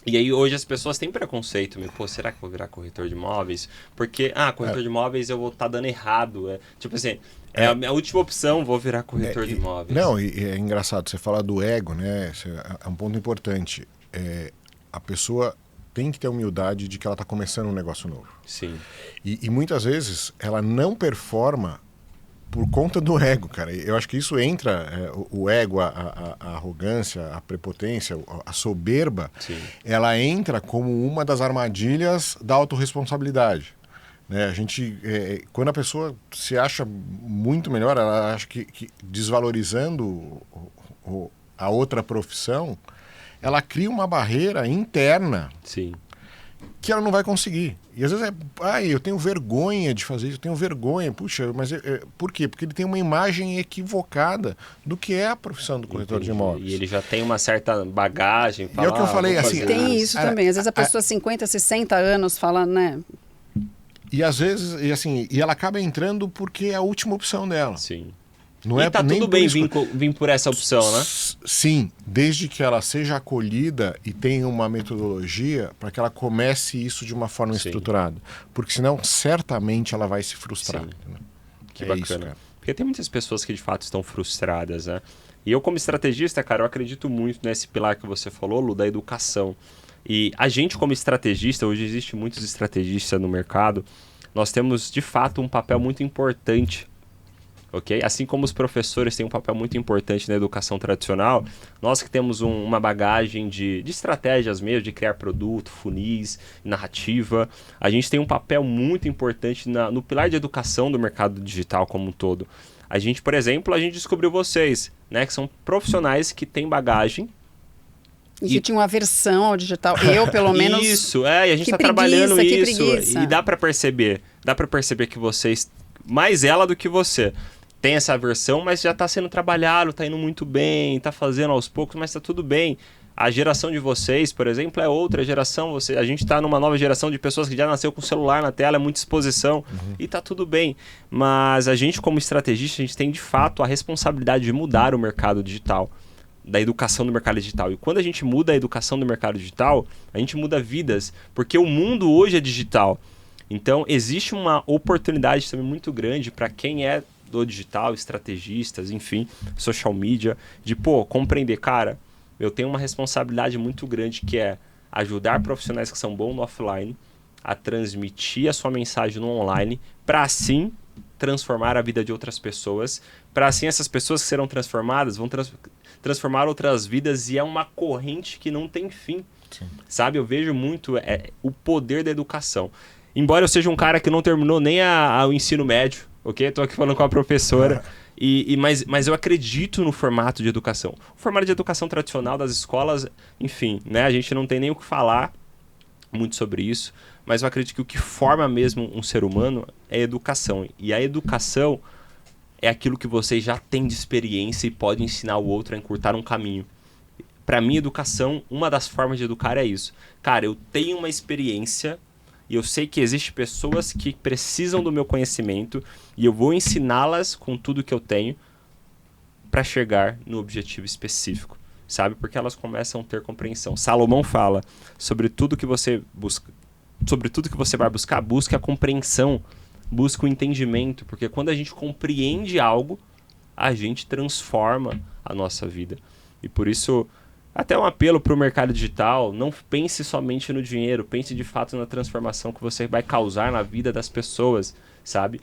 E aí hoje as pessoas têm preconceito, será que eu vou virar corretor de imóveis? Porque, corretor de imóveis eu vou estar dando errado. Tipo assim, a minha última opção, vou virar corretor de imóveis. Não, e é engraçado, você fala do ego, né? É um ponto importante. A pessoa tem que ter humildade de que ela está começando um negócio novo. Sim. E muitas vezes ela não performa por conta do ego, cara. Eu acho que isso entra, o ego, a arrogância, a prepotência, a soberba, Sim. Ela entra como uma das armadilhas da autorresponsabilidade. Né? A gente, quando a pessoa se acha muito melhor, ela acha que desvalorizando a outra profissão, ela cria uma barreira interna. Sim. Que ela não vai conseguir. E às vezes eu tenho vergonha de fazer isso, eu tenho vergonha. Puxa, mas por quê? Porque ele tem uma imagem equivocada do que é a profissão do corretor de imóveis. E ele já tem uma certa bagagem. E é o que eu falei, assim... Tem isso também. Às vezes a pessoa 50, 60 anos fala, né? E às vezes, e ela acaba entrando porque é a última opção dela. Sim. Não e tá tudo bem vir por essa opção, né? Sim, desde que ela seja acolhida e tenha uma metodologia para que ela comece isso de uma forma estruturada. Porque senão, certamente, ela vai se frustrar. Né? Que bacana. Isso, cara. Porque tem muitas pessoas que, de fato, estão frustradas, né? E eu, como estrategista, cara, eu acredito muito nesse pilar que você falou, Lu, da educação. E a gente, como estrategista, hoje existe muitos estrategistas no mercado, nós temos, de fato, um papel muito importante. Okay? Assim como os professores têm um papel muito importante na educação tradicional, nós que temos uma bagagem de estratégias mesmo, de criar produto, funis, narrativa, a gente tem um papel muito importante no pilar de educação do mercado digital como um todo. A gente, por exemplo, a gente descobriu vocês, né, que são profissionais que têm bagagem. E que tinha uma aversão ao digital. Eu, pelo menos... Isso, e a gente está trabalhando isso. E dá para perceber que vocês, mais ela do que você, tem essa aversão, mas já está sendo trabalhado, está indo muito bem, está fazendo aos poucos, mas está tudo bem. A geração de vocês, por exemplo, é outra geração. A gente está numa nova geração de pessoas que já nasceu com o celular na tela, é muita exposição, e está tudo bem. Mas a gente, como estrategista, a gente tem de fato a responsabilidade de mudar o mercado digital, da educação do mercado digital. E quando a gente muda a educação do mercado digital, a gente muda vidas, porque o mundo hoje é digital. Então, existe uma oportunidade também muito grande para quem é do digital, estrategistas, enfim, social media, de, compreender, cara, eu tenho uma responsabilidade muito grande que é ajudar profissionais que são bons no offline a transmitir a sua mensagem no online, para assim transformar a vida de outras pessoas, para assim essas pessoas que serão transformadas vão transformar outras vidas, e é uma corrente que não tem fim. Sim. Sabe? Eu vejo muito o poder da educação. Embora eu seja um cara que não terminou nem o ensino médio, ok? Tô aqui falando com a professora. Mas eu acredito no formato de educação. O formato de educação tradicional das escolas, enfim, né? A gente não tem nem o que falar muito sobre isso, mas eu acredito que o que forma mesmo um ser humano é a educação. E a educação é aquilo que você já tem de experiência e pode ensinar o outro a encurtar um caminho. Para mim, educação, uma das formas de educar é isso. Cara, eu tenho uma experiência e eu sei que existem pessoas que precisam do meu conhecimento e eu vou ensiná-las com tudo que eu tenho para chegar no objetivo específico, sabe? Porque elas começam a ter compreensão. Salomão fala sobre tudo que você busca, sobre tudo que você vai buscar, busque a compreensão, busque o entendimento, porque quando a gente compreende algo, a gente transforma a nossa vida. E por isso, até um apelo para o mercado digital, não pense somente no dinheiro, pense de fato na transformação que você vai causar na vida das pessoas, sabe?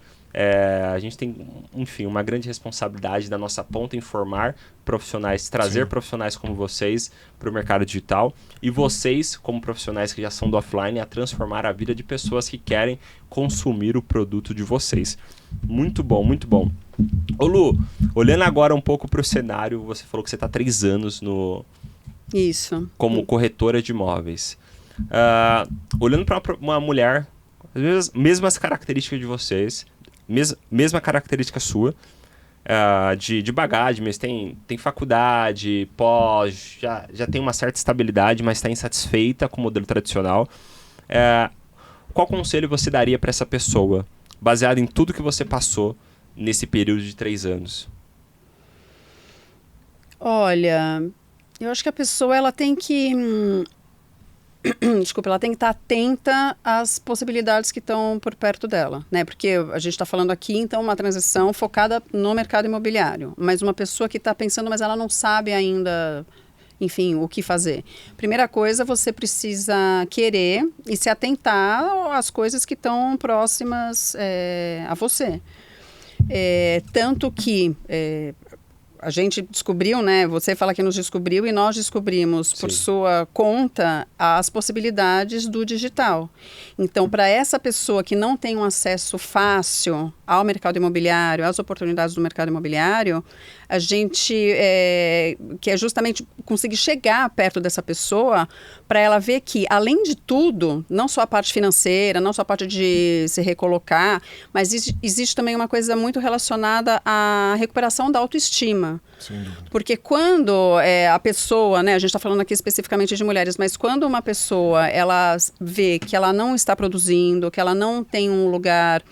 A gente tem, enfim, uma grande responsabilidade da nossa ponta em formar profissionais, trazer Sim. profissionais como vocês para o mercado digital e vocês, como profissionais que já são do offline, a transformar a vida de pessoas que querem consumir o produto de vocês. Muito bom, muito bom. Ô Lu, olhando agora um pouco para o cenário, você falou que você está há 3 anos Isso. como corretora de imóveis. Olhando para uma mulher, as mesmas características de vocês, mesma característica sua, de bagagem, mas tem faculdade, pós, já tem uma certa estabilidade, mas está insatisfeita com o modelo tradicional. Qual conselho você daria para essa pessoa, baseado em tudo que você passou nesse período de 3 anos? Olha, eu acho que a pessoa ela tem que desculpa, ela tem que estar atenta às possibilidades que estão por perto dela, né? Porque a gente está falando aqui, então, uma transição focada no mercado imobiliário. Mas uma pessoa que está pensando, mas ela não sabe ainda, enfim, o que fazer. Primeira coisa, você precisa querer e se atentar às coisas que estão próximas a você. Tanto que... a gente descobriu, né? Você fala que nos descobriu e nós descobrimos por sua conta as possibilidades do digital. Então, para essa pessoa que não tem um acesso fácil ao mercado imobiliário, às oportunidades do mercado imobiliário, a gente quer justamente conseguir chegar perto dessa pessoa para ela ver que, além de tudo, não só a parte financeira, não só a parte de se recolocar, mas existe também uma coisa muito relacionada à recuperação da autoestima. Sem dúvida. Porque quando a pessoa, né, a gente está falando aqui especificamente de mulheres, mas quando uma pessoa ela vê que ela não está produzindo, que ela não tem um lugar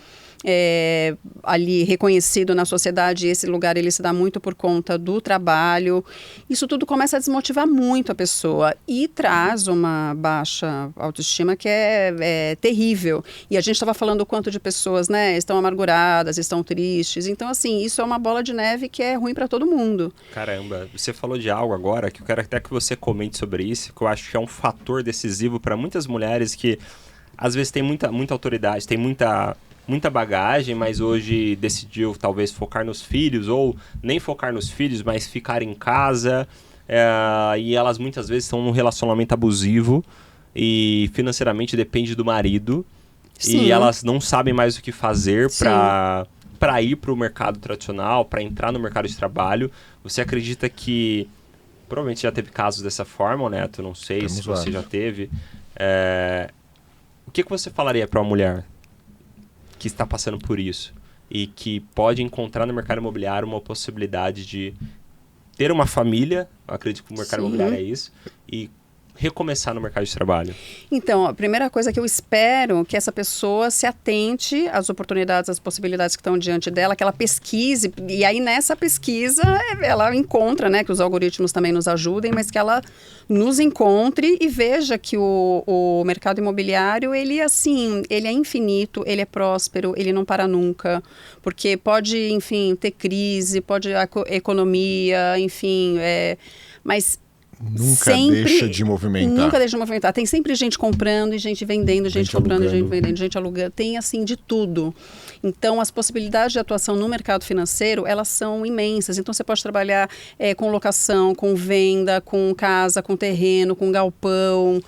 ali reconhecido na sociedade, esse lugar ele se dá muito por conta do trabalho, isso tudo começa a desmotivar muito a pessoa e traz uma baixa autoestima que é terrível. E a gente estava falando o quanto de pessoas, né, estão amarguradas, estão tristes, então assim, isso é uma bola de neve que é ruim para todo mundo. Caramba, você falou de algo agora que eu quero até que você comente sobre isso, que eu acho que é um fator decisivo para muitas mulheres que às vezes tem muita autoridade, tem muita bagagem, mas hoje decidiu talvez focar nos filhos, ou nem focar nos filhos, mas ficar em casa, e elas muitas vezes estão num relacionamento abusivo e financeiramente depende do marido. Sim. E elas não sabem mais o que fazer para ir para o mercado tradicional, para entrar no mercado de trabalho. Você acredita que provavelmente já teve casos dessa forma, Neto? Não sei. Temos se você vários. Já teve. O que você falaria para uma mulher que está passando por isso e que pode encontrar no mercado imobiliário uma possibilidade de ter uma família, eu acredito que o mercado imobiliário é isso, e recomeçar no mercado de trabalho? Então, a primeira coisa que eu espero que essa pessoa se atente às oportunidades, às possibilidades que estão diante dela, que ela pesquise, e aí nessa pesquisa ela encontra, né, que os algoritmos também nos ajudem, mas que ela nos encontre e veja que o mercado imobiliário, ele é infinito, ele é próspero, ele não para nunca, porque pode, enfim, ter crise, pode economia, enfim, mas nunca deixa de movimentar. Nunca deixa de movimentar. Tem sempre gente comprando e gente vendendo, gente comprando e gente vendendo, gente alugando. Tem, assim, de tudo. Então, as possibilidades de atuação no mercado financeiro, elas são imensas. Então, você pode trabalhar com locação, com venda, com casa, com terreno, com galpão,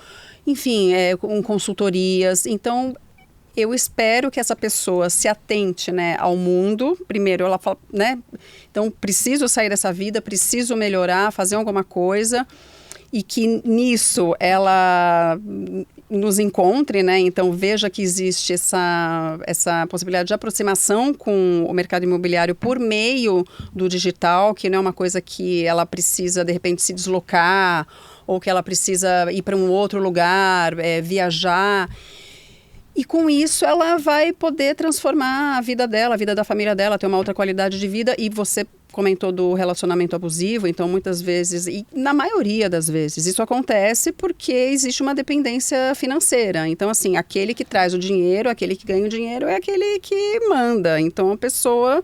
enfim, com consultorias. Então, eu espero que essa pessoa se atente, né, ao mundo. Primeiro, ela fala, né? Então, preciso sair dessa vida, preciso melhorar, fazer alguma coisa. E que nisso ela nos encontre, né? Então, veja que existe essa possibilidade de aproximação com o mercado imobiliário por meio do digital, que não é uma coisa que ela precisa, de repente, se deslocar ou que ela precisa ir para um outro lugar, viajar. E com isso ela vai poder transformar a vida dela, a vida da família dela, ter uma outra qualidade de vida. E você comentou do relacionamento abusivo, então muitas vezes, e na maioria das vezes, isso acontece porque existe uma dependência financeira. Então, assim, aquele que traz o dinheiro, aquele que ganha o dinheiro é aquele que manda. Então a pessoa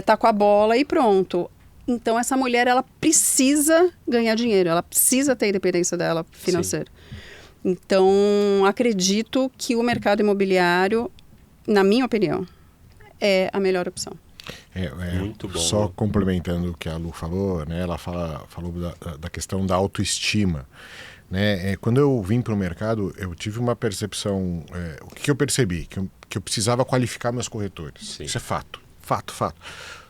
tá com a bola e pronto. Então essa mulher, ela precisa ganhar dinheiro, ela precisa ter a independência dela financeira. Sim. Então, acredito que o mercado imobiliário, na minha opinião, é a melhor opção. Muito bom. Só complementando o que a Lu falou, né? Ela falou da questão da autoestima. Né? Quando eu vim para o mercado, eu tive uma percepção... o que eu percebi? Que eu precisava qualificar meus corretores. Sim. Isso é fato.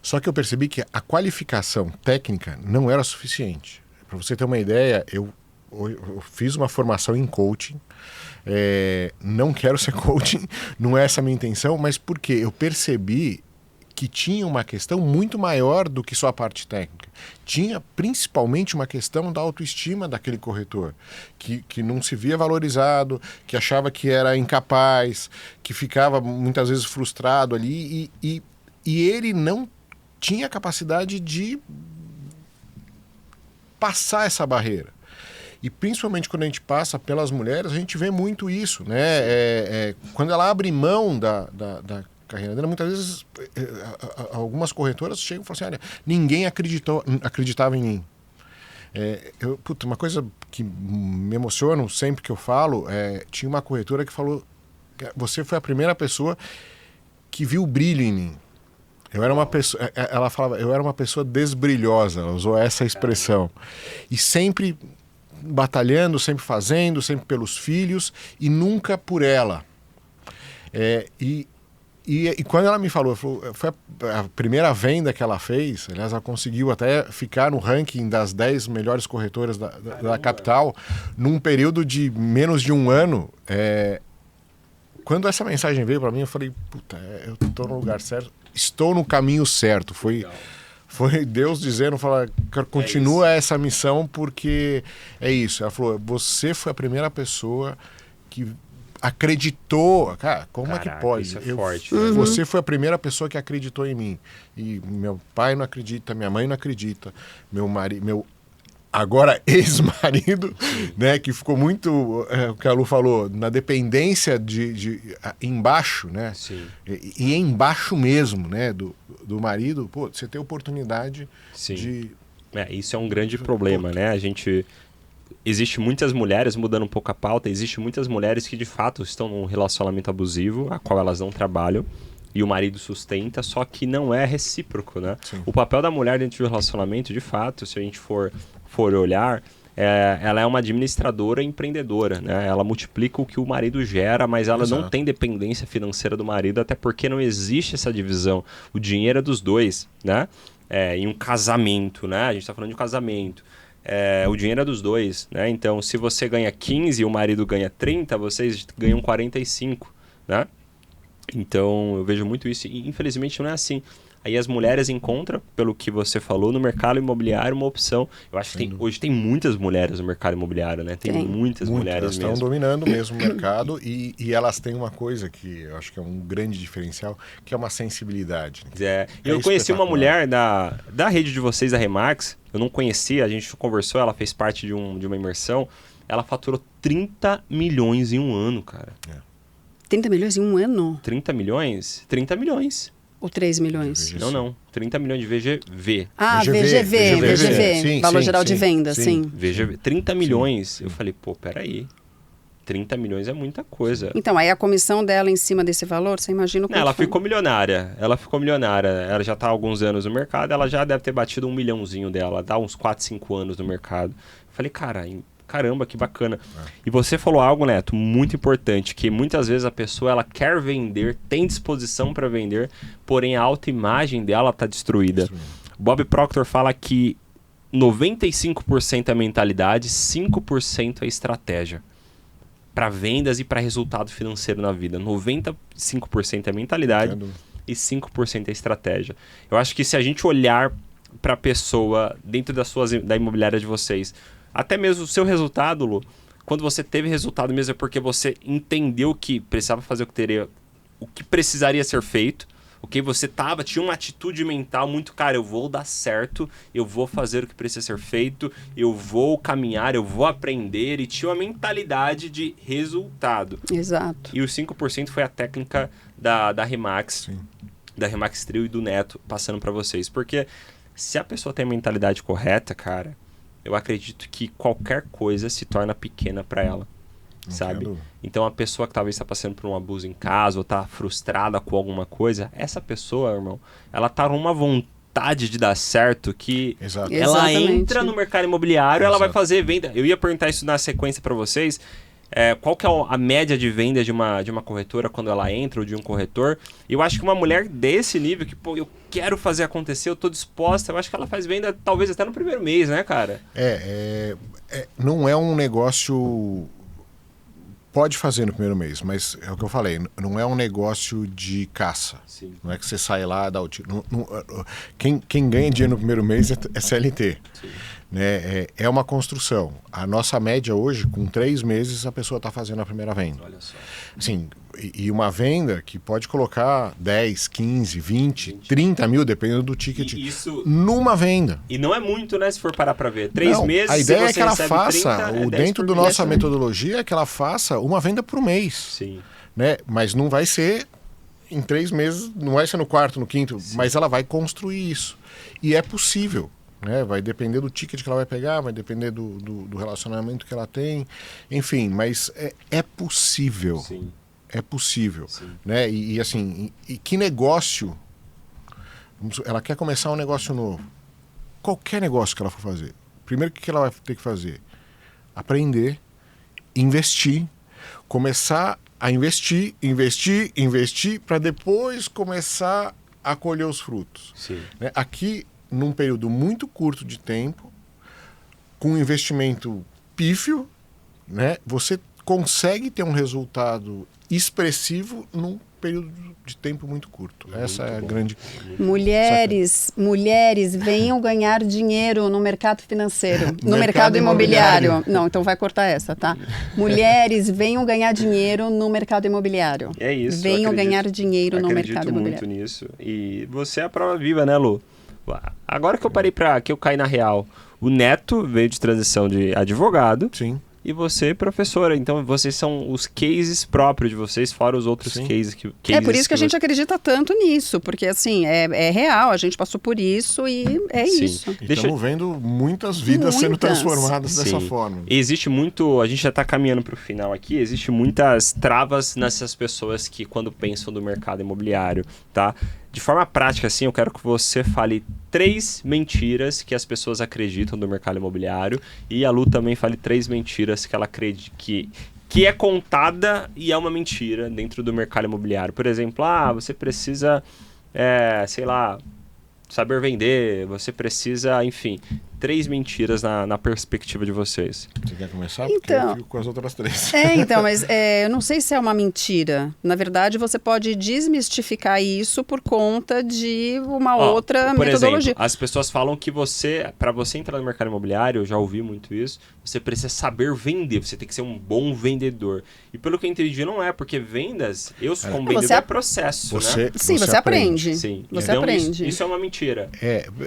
Só que eu percebi que a qualificação técnica não era suficiente. Para você ter uma ideia, eu fiz uma formação em coaching, não quero ser coaching, não é essa a minha intenção, mas porque eu percebi que tinha uma questão muito maior do que só a parte técnica. Tinha principalmente uma questão da autoestima daquele corretor, que não se via valorizado, que achava que era incapaz, que ficava muitas vezes frustrado ali e ele não tinha capacidade de passar essa barreira. E principalmente quando a gente passa pelas mulheres, a gente vê muito isso, né? Quando ela abre mão da carreira dela, muitas vezes algumas corretoras chegam e falam assim, olha, ninguém acreditava em mim. Uma coisa que me emociona sempre que eu falo, tinha uma corretora que falou, você foi a primeira pessoa que viu o brilho em mim. Ela falava, eu era uma pessoa desbrilhosa, ela usou essa expressão. E sempre batalhando, sempre fazendo, sempre pelos filhos e nunca por ela. E quando ela me falou, foi a primeira venda que ela fez, aliás, ela conseguiu até ficar no ranking das 10 melhores corretoras da capital, num período de menos de um ano. Quando essa mensagem veio para mim, eu falei, puta, eu estou no lugar certo, estou no caminho certo. Foi Deus dizendo, continua essa missão porque é isso. Ela falou, você foi a primeira pessoa que acreditou. Cara, como é que pode? Isso é forte. Você foi a primeira pessoa que acreditou em mim. E meu pai não acredita, minha mãe não acredita, meu marido, agora ex-marido, né, que ficou muito, o que a Lu falou, na dependência de embaixo, né? Sim. E embaixo mesmo, né, do marido, você tem oportunidade. Sim. De... isso é um grande problema, né? Existe muitas mulheres, mudando um pouco a pauta, existe muitas mulheres que de fato estão num relacionamento abusivo, a qual elas não trabalham, e o marido sustenta, só que não é recíproco, né? Sim. O papel da mulher dentro do relacionamento, de fato, se a gente for olhar, ela é uma administradora empreendedora, né? Ela multiplica o que o marido gera, mas ela não tem dependência financeira do marido, até porque não existe essa divisão. O dinheiro é dos dois, né? Em um casamento, né? A gente está falando de um casamento. O dinheiro é dos dois, né? Então, se você ganha 15 e o marido ganha 30, vocês ganham 45, né? Então, eu vejo muito isso. E, infelizmente, não é assim. Aí as mulheres encontram, pelo que você falou, no mercado imobiliário uma opção. Eu acho que hoje tem muitas mulheres no mercado imobiliário, né? Tem muitas mulheres mesmo. Elas estão dominando mesmo o mercado e elas têm uma coisa que eu acho que é um grande diferencial, que é uma sensibilidade. Eu conheci uma mulher da rede de vocês, da Remax. Eu não conhecia, a gente conversou, ela fez parte de uma imersão. Ela faturou 30 milhões em um ano, cara. 30 milhões em um ano? 30 milhões? 30 milhões. Ou 3 milhões? Não. 30 milhões de VGV. Ah, VGV. Sim, Valor sim, geral sim, de venda, sim. sim. VGV. 30 milhões. Eu falei, pô, peraí. 30 milhões é muita coisa. Então, aí a comissão dela em cima desse valor, você imagina o quanto Ela foi? ficou milionária. Ela já tá há alguns anos no mercado. Ela já deve ter batido 1 milhãozinho dela. Dá uns 4, 5 anos no mercado. Eu falei, caramba, que bacana. E você falou algo, Neto, muito importante. Que muitas vezes a pessoa ela quer vender, tem disposição para vender, porém a autoimagem dela tá destruída. Bob Proctor fala que 95% é mentalidade, 5% é estratégia. Para vendas e para resultado financeiro na vida. 95% é mentalidade e 5% é estratégia. Eu acho que se a gente olhar para a pessoa dentro da imobiliária de vocês, até mesmo o seu resultado, Lu, quando você teve resultado mesmo é porque você entendeu que precisava fazer o que precisaria ser feito, você tinha uma atitude mental muito, cara, eu vou dar certo, eu vou fazer o que precisa ser feito, eu vou caminhar, eu vou aprender, e tinha uma mentalidade de resultado. Exato. E os 5% foi a técnica da Remax, da Remax Trio e do Neto, passando para vocês. Porque se a pessoa tem a mentalidade correta, cara, eu acredito que qualquer coisa se torna pequena para ela. Sabe? Então a pessoa que talvez está passando por um abuso em casa ou está frustrada com alguma coisa, essa pessoa, irmão, ela tá numa vontade de dar certo que ela entra no mercado imobiliário, ela vai fazer venda. Eu ia perguntar isso na sequência para vocês. Qual que é a média de venda de uma corretora quando ela entra ou de um corretor? Eu acho que uma mulher desse nível, que pô, eu quero fazer acontecer, eu tô disposta, eu acho que ela faz venda talvez até no primeiro mês, né, cara? Não é um negócio... Pode fazer no primeiro mês, mas é o que eu falei, não é um negócio de caça. Sim. Não é que você sai lá e dá o tiro. Quem ganha dinheiro no primeiro mês é CLT. Sim. Né? É uma construção. A nossa média hoje, com 3 meses, a pessoa está fazendo a primeira venda. Olha só. Assim, e uma venda que pode colocar 10, 15, 20, 30 mil, dependendo do ticket, numa venda. E não é muito, né, se for parar para ver. 3 meses, a ideia é que ela faça, 30, dentro da nossa metodologia, é que ela faça uma venda por mês. Sim. Né? Mas não vai ser em 3 meses, não vai ser no quarto, no quinto, mas ela vai construir isso. E é possível. Né? Vai depender do ticket que ela vai pegar, vai depender do relacionamento que ela tem, enfim, mas é possível. Sim. É possível. Né? E assim, que negócio? Ela quer começar um negócio novo. Qualquer negócio que ela for fazer. Primeiro, o que ela vai ter que fazer? Aprender, investir, começar a investir, para depois começar a colher os frutos. Sim. Né? Aqui, num período muito curto de tempo, com um investimento pífio, né, você consegue ter um resultado expressivo num período de tempo muito curto. Essa é a grande... Mulheres, venham ganhar dinheiro no mercado financeiro, no mercado imobiliário. Não, então vai cortar essa, tá? Mulheres, venham ganhar dinheiro no mercado imobiliário. É isso. Venham ganhar dinheiro no mercado imobiliário. Acredito muito nisso. E você é a prova viva, né, Lu? Agora que eu caí na real, o Neto veio de transição de advogado. Sim. E você, professora. Então, vocês são os cases próprios de vocês, fora os outros cases que... É por isso que a gente acredita tanto nisso, porque, assim, é real, a gente passou por isso e é isso. E estamos vendo muitas vidas sendo transformadas dessa forma. E existe muito... A gente já está caminhando para o final aqui, existe muitas travas nessas pessoas que, quando pensam no mercado imobiliário, tá? De forma prática, assim, eu quero que você fale 3 mentiras que as pessoas acreditam no mercado imobiliário e a Lu também fale 3 mentiras que ela acredita que é contada e é uma mentira dentro do mercado imobiliário. Por exemplo, você precisa, sei lá, saber vender, você precisa, enfim, 3 mentiras na perspectiva de vocês. Você quer começar? Porque eu fico com as outras 3. Mas eu não sei se é uma mentira. Na verdade, você pode desmistificar isso por conta de uma outra metodologia. Exemplo, as pessoas falam que para você entrar no mercado imobiliário, eu já ouvi muito isso, você precisa saber vender, você tem que ser um bom vendedor. E pelo que eu entendi, não é, porque vendas, eu como vendedor é processo, né? Sim, você aprende. Sim. Você então, aprende. Isso é uma mentira.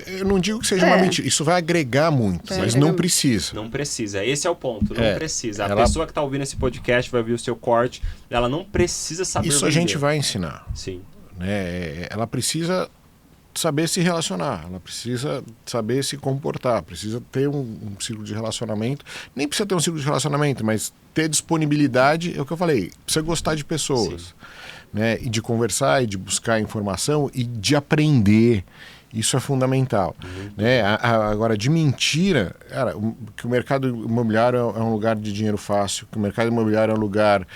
Eu não digo que seja uma mentira, isso vai agregar muito, mas não precisa. Não precisa, esse é o ponto, não precisa. A pessoa que está ouvindo esse podcast vai ver o seu corte, ela não precisa saber isso vender. A gente vai ensinar. Sim. né? Ela precisa saber se relacionar, ela precisa saber se comportar, precisa ter um ciclo de relacionamento. Nem precisa ter um ciclo de relacionamento, mas ter disponibilidade, é o que eu falei, precisa gostar de pessoas, né? E de conversar, e de buscar informação, e de aprender. Isso é fundamental, né? Agora, de mentira, cara, que o mercado imobiliário é um lugar de dinheiro fácil, que o mercado imobiliário é um lugar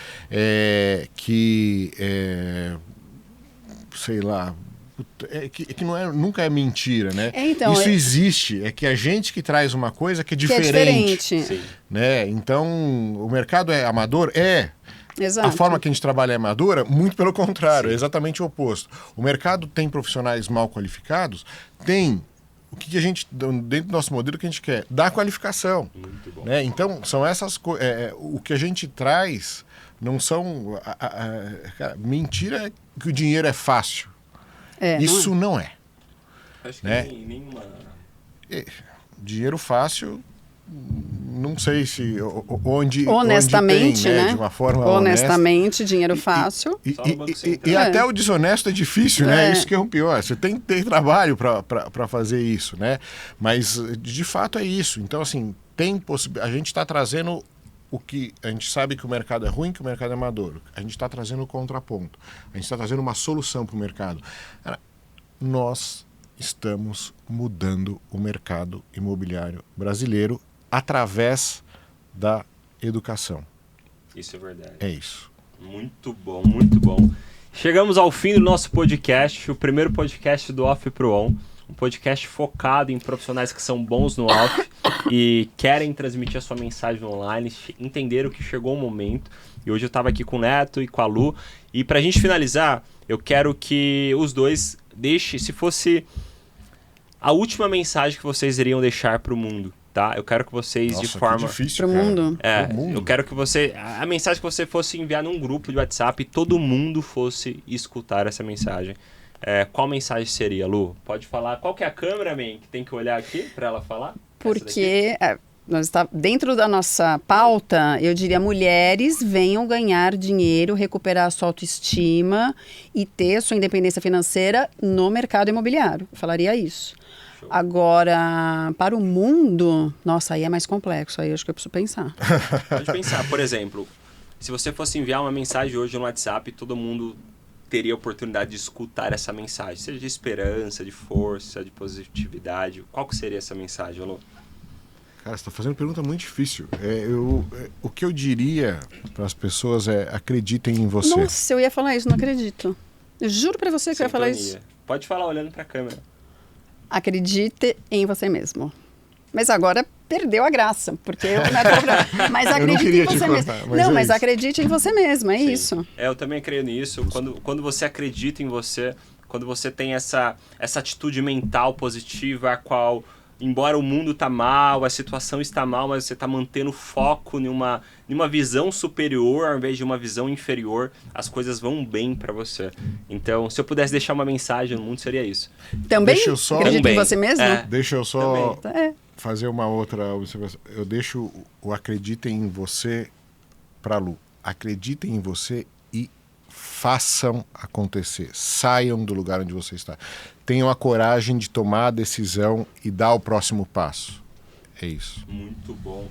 sei lá, que não é, nunca é mentira, né? Então, isso existe, é que a gente que traz uma coisa que é diferente. Sim. Né? Então, o mercado é amador? Exato. A forma que a gente trabalha é amadora? Muito pelo contrário, é exatamente o oposto. O mercado tem profissionais mal qualificados? Tem. O que a gente, dentro do nosso modelo, que a gente quer? Dar qualificação. Muito bom. Né? Então, são essas coisas. O que a gente traz não são... cara, mentira é que o dinheiro é fácil. Isso não é. Acho que né? nenhuma... Dinheiro fácil... Não sei se onde honestamente, tem, né? De uma forma honestamente, honesta. dinheiro fácil. E até o desonesto é difícil, né? Isso que é o pior. Você tem que ter trabalho para fazer isso, né? Mas de fato é isso. Então, assim, a gente está trazendo o que a gente sabe que o mercado é ruim, que o mercado é maduro. A gente está trazendo o contraponto. A gente está trazendo uma solução para o mercado. Cara, nós estamos mudando o mercado imobiliário brasileiro através da educação. Isso é verdade. É isso. Muito bom, muito bom. Chegamos ao fim do nosso podcast, o primeiro podcast do Off Pro On. Um podcast focado em profissionais que são bons no off e querem transmitir a sua mensagem online, entenderam que chegou o momento. E hoje eu estava aqui com o Neto e com a Lu. E para a gente finalizar, eu quero que os dois deixem, se fosse a última mensagem que vocês iriam deixar para o mundo. Tá? Eu quero que vocês, Nossa, de forma... que difícil, pro mundo. Pro mundo. Eu quero que você... A mensagem que você fosse enviar num grupo de WhatsApp e todo mundo fosse escutar essa mensagem. Qual mensagem seria, Lu? Pode falar. Qual que é a câmera, man, que tem que olhar aqui para ela falar? Porque dentro da nossa pauta, eu diria, mulheres venham ganhar dinheiro, recuperar a sua autoestima e ter sua independência financeira no mercado imobiliário. Eu falaria isso. Agora, para o mundo, nossa, aí é mais complexo, aí acho que eu preciso pensar. Pode pensar, por exemplo, se você fosse enviar uma mensagem hoje no WhatsApp, todo mundo teria a oportunidade de escutar essa mensagem, seja de esperança, de força, de positividade. Qual que seria essa mensagem, Alô? Cara, você está fazendo uma pergunta muito difícil. O que eu diria para as pessoas é acreditem em você. Nossa, eu ia falar isso, não acredito. Eu juro para você que eu ia falar isso. Pode falar olhando para a câmera. Acredite em você mesmo. Mas agora perdeu a graça, porque mas acredite em você mesmo. Mas acredite em você mesmo, é isso. Eu também creio nisso. Quando você acredita em você, quando você tem essa atitude mental positiva, a qual, embora o mundo tá mal, a situação está mal, mas você está mantendo foco em uma visão superior ao invés de uma visão inferior, as coisas vão bem para você. Então, se eu pudesse deixar uma mensagem no mundo, seria isso. Também? Acredita em você mesmo? Deixa eu só fazer uma outra observação. Eu deixo o acreditem em você para Lu. Acreditem em você e façam acontecer. Saiam do lugar onde você está. Tenham a coragem de tomar a decisão e dar o próximo passo. É isso. Muito bom.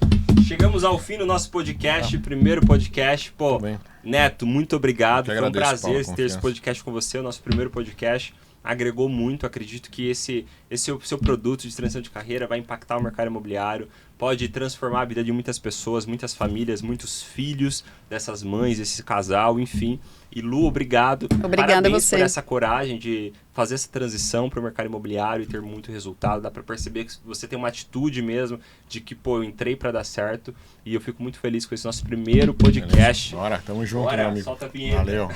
Chegamos ao fim do nosso podcast, primeiro podcast. Pô, Neto, muito obrigado. Foi um prazer ter esse podcast com você, o nosso primeiro podcast. Agregou muito, acredito que esse seu produto de transição de carreira vai impactar o mercado imobiliário, pode transformar a vida de muitas pessoas, muitas famílias, muitos filhos dessas mães, desse casal, enfim. E Lu, obrigado. Obrigada a você. Por essa coragem de fazer essa transição para o mercado imobiliário e ter muito resultado. Dá para perceber que você tem uma atitude mesmo de que, eu entrei para dar certo. E eu fico muito feliz com esse nosso primeiro podcast. Bora, tamo junto, Bora, meu amigo. solta a vinheta. Valeu.